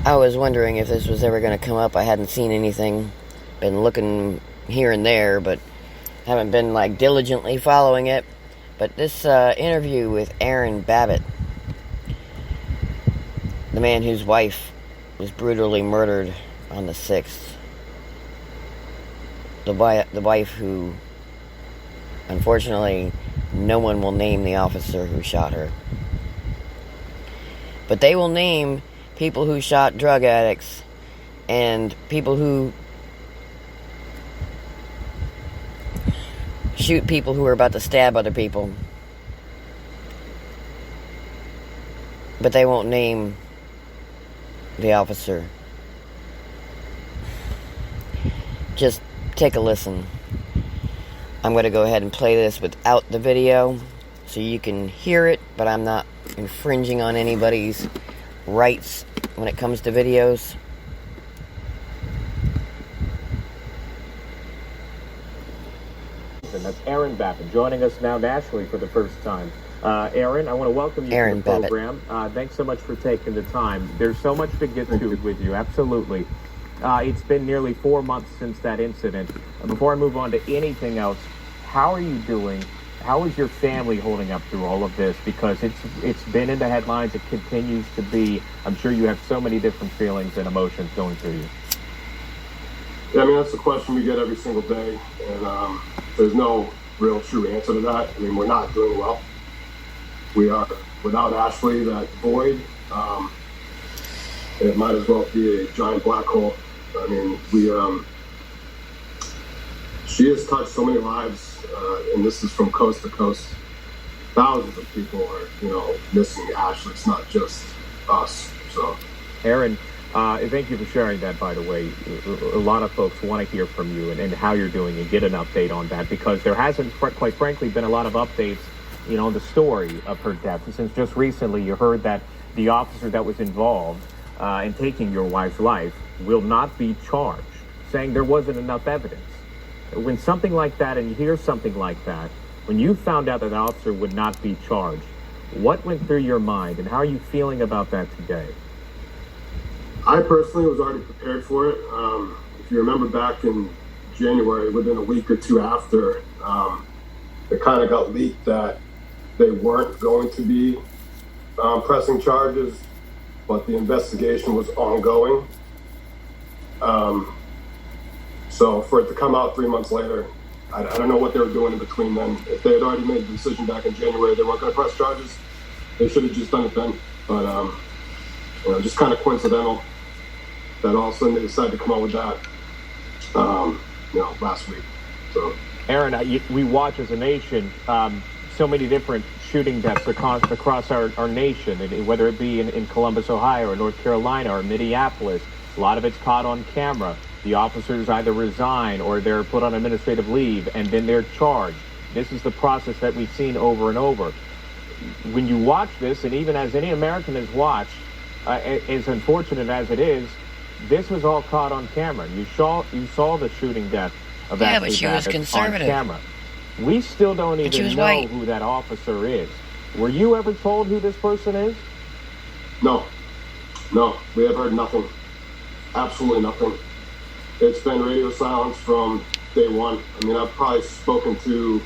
I was wondering if this was ever going to come up. I hadn't seen anything. Been looking here and there, but haven't been like diligently following it. But this interview with Aaron Babbitt, the man whose wife was brutally murdered on the 6th, the wife who, unfortunately, no one will name the officer who shot her. But they will name people who shot drug addicts and people who shoot people who are about to stab other people. But they won't name the officer. Just take a listen. I'm going to go ahead and play this without the video so you can hear it, but I'm not infringing on anybody's rights when it comes to videos. And that's Aaron Babbitt joining us now nationally for the first time. Aaron, I want to welcome you to the program. Thanks so much for taking the time. There's so much to get to with you, absolutely. It's been nearly 4 months since that incident. Before I move on to anything else, how are you doing? How is your family holding up through all of this? Because it's been in the headlines. It continues to be. I'm sure you have so many different feelings and emotions going through you. Yeah, I mean, that's the question we get every single day. And there's no real true answer to that. I mean, we're not doing well. We are, without Ashley, that void. It might as well be a giant black hole. I mean, she has touched so many lives, and this is from coast to coast. Thousands of people are, missing Ashley. It's not just us. So, Aaron, thank you for sharing that, by the way. A lot of folks want to hear from you and how you're doing and get an update on that, because there hasn't, quite frankly, been a lot of updates, on the story of her death. Since just recently you heard that the officer that was involved in taking your wife's life will not be charged, saying there wasn't enough evidence. When something like that, and you hear something like that, when you found out that the officer would not be charged, what went through your mind, and how are you feeling about that today? I personally was already prepared for it. If you remember back in January, within a week or two after, it kind of got leaked that they weren't going to be pressing charges, but the investigation was ongoing. So for it to come out 3 months later, I don't know what they were doing in between then. If they had already made the decision back in January they weren't going to press charges, they should have just done it then. But just kind of coincidental that all of a sudden they decided to come out with that, last week. So, Aaron, we watch as a nation so many different shooting deaths across our nation, and whether it be in Columbus, Ohio, or North Carolina, or Minneapolis. A lot of it's caught on camera. The officers either resign or they're put on administrative leave, and then they're charged. This is the process that we've seen over and over. When you watch this, and even as any American has watched, as unfortunate as it is, this was all caught on camera. You saw the shooting death of Ashley but she was Babbitt conservative. on camera. We still don't even know white. who that officer is. Were you ever told who this person is? No, we have heard nothing. Absolutely nothing. It's been radio silence from day one. I mean, I've probably spoken to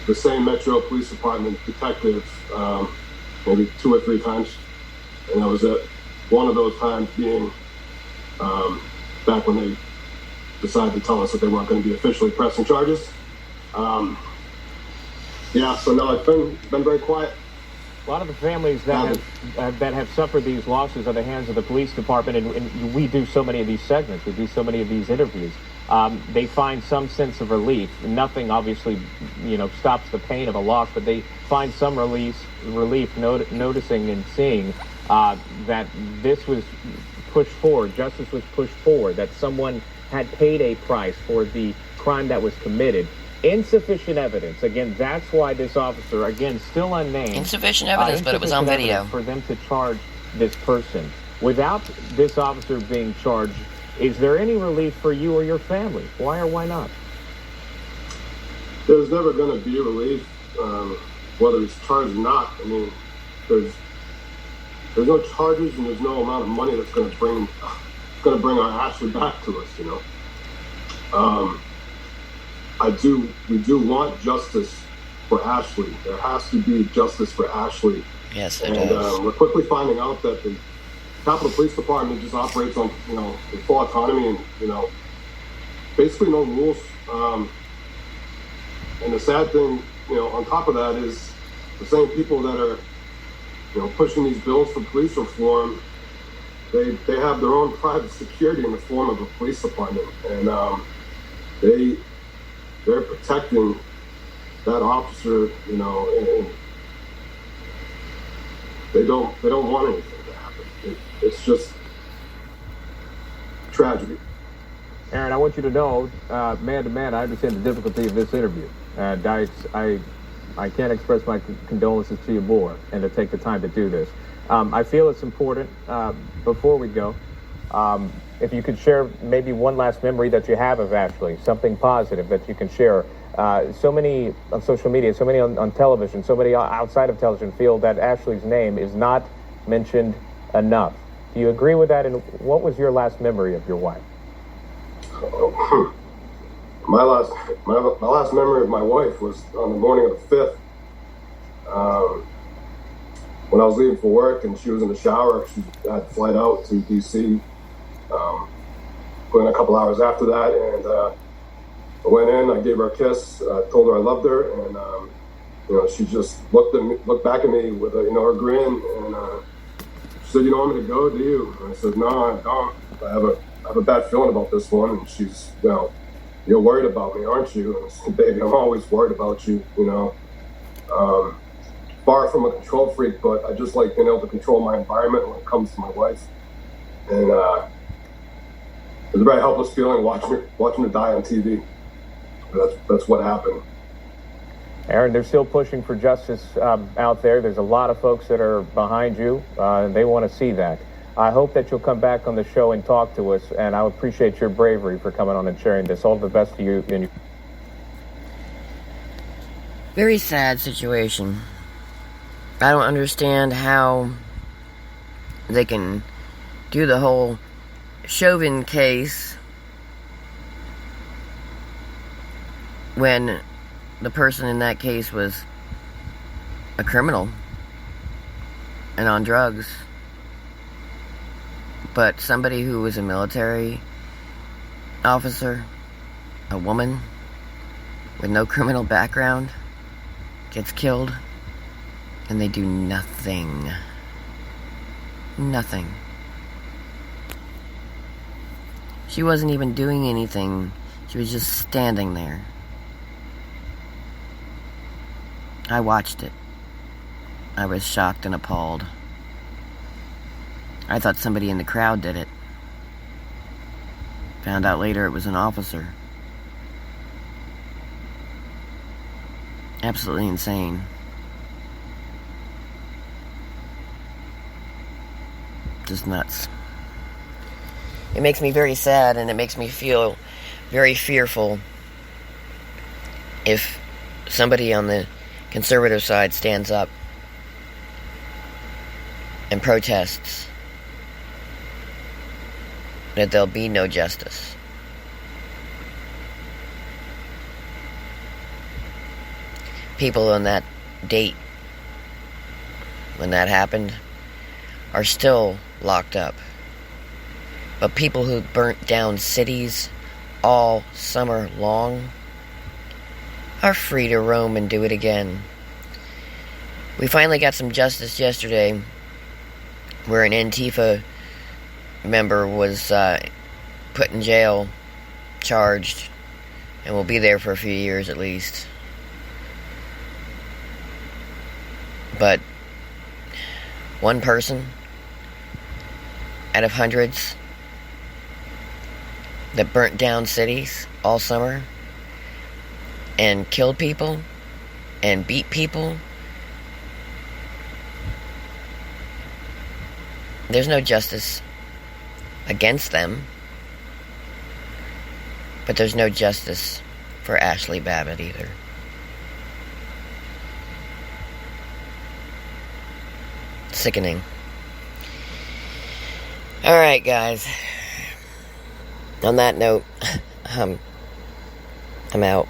the same Metro Police Department detective maybe 2 or 3 times, and that was it. One of those times being back when they decided to tell us that they weren't going to be officially pressing charges. So no, it's been very quiet. A lot of the families that have suffered these losses at the hands of the police department, and we do so many of these segments, we do so many of these interviews, they find some sense of relief. Nothing obviously, stops the pain of a loss, but they find some relief noticing and seeing that this was pushed forward, justice was pushed forward, that someone had paid a price for the crime that was committed. Insufficient evidence. Again, that's why this officer, again, still unnamed. Insufficient evidence, but it was on video. For them to charge this person. Without this officer being charged, is there any relief for you or your family? Why or why not? There's never going to be relief, whether he's charged or not. I mean, there's there's no charges and there's no amount of money that's going to bring our Ashley back to us. We do want justice for Ashley. There has to be justice for Ashley. Yes, it does. We're quickly finding out that the Capitol Police Department just operates on, in full autonomy and, basically no rules. And the sad thing, on top of that is the same people that are, pushing these bills for police reform, they have their own private security in the form of a police department. And they're protecting that officer, and they don't want anything to happen. It's just tragedy. Aaron, I want you to know, man to man, I understand the difficulty of this interview. And I can't express my condolences to you more and to take the time to do this. I feel it's important, before we go, if you could share maybe one last memory that you have of Ashley, something positive that you can share. So many on social media, so many on television, so many outside of television feel that Ashley's name is not mentioned enough. Do you agree with that? And what was your last memory of your wife? My last memory of my wife was on the morning of the 5th. When I was leaving for work and she was in the shower, she had to flight out to D.C. Put in a couple hours after that, and I went in, I gave her a kiss, told her I loved her, and she just looked back at me with her grin, and she said, "You don't want me to go, do you?" And I said, "No, I don't. I have a bad feeling about this one." And she's, "You're worried about me, aren't you?" And I said, "Baby, I'm always worried about you, far from a control freak, but I just like being able to control my environment when it comes to my wife." And it was a very helpless feeling watching her die on TV. That's what happened. Aaron, they're still pushing for justice out there. There's a lot of folks that are behind you. They want to see that. I hope that you'll come back on the show and talk to us, and I appreciate your bravery for coming on and sharing this. All the best to you. Very sad situation. I don't understand how they can do the whole Chauvin case when the person in that case was a criminal and on drugs. But somebody who was a military officer, a woman with no criminal background, gets killed, and they do nothing. Nothing. She wasn't even doing anything. She was just standing there. I watched it. I was shocked and appalled. I thought somebody in the crowd did it. Found out later it was an officer. Absolutely insane. Just nuts. It makes me very sad, and it makes me feel very fearful if somebody on the conservative side stands up and protests that there'll be no justice. People on that date, when that happened, are still locked up. But people who burnt down cities all summer long are free to roam and do it again. We finally got some justice yesterday where an Antifa member was put in jail, charged, and will be there for a few years at least. But one person out of hundreds that burnt down cities all summer and killed people and beat people, there's no justice against them, but there's no justice for Ashley Babbitt either. Sickening. Alright, guys. On that note, I'm out.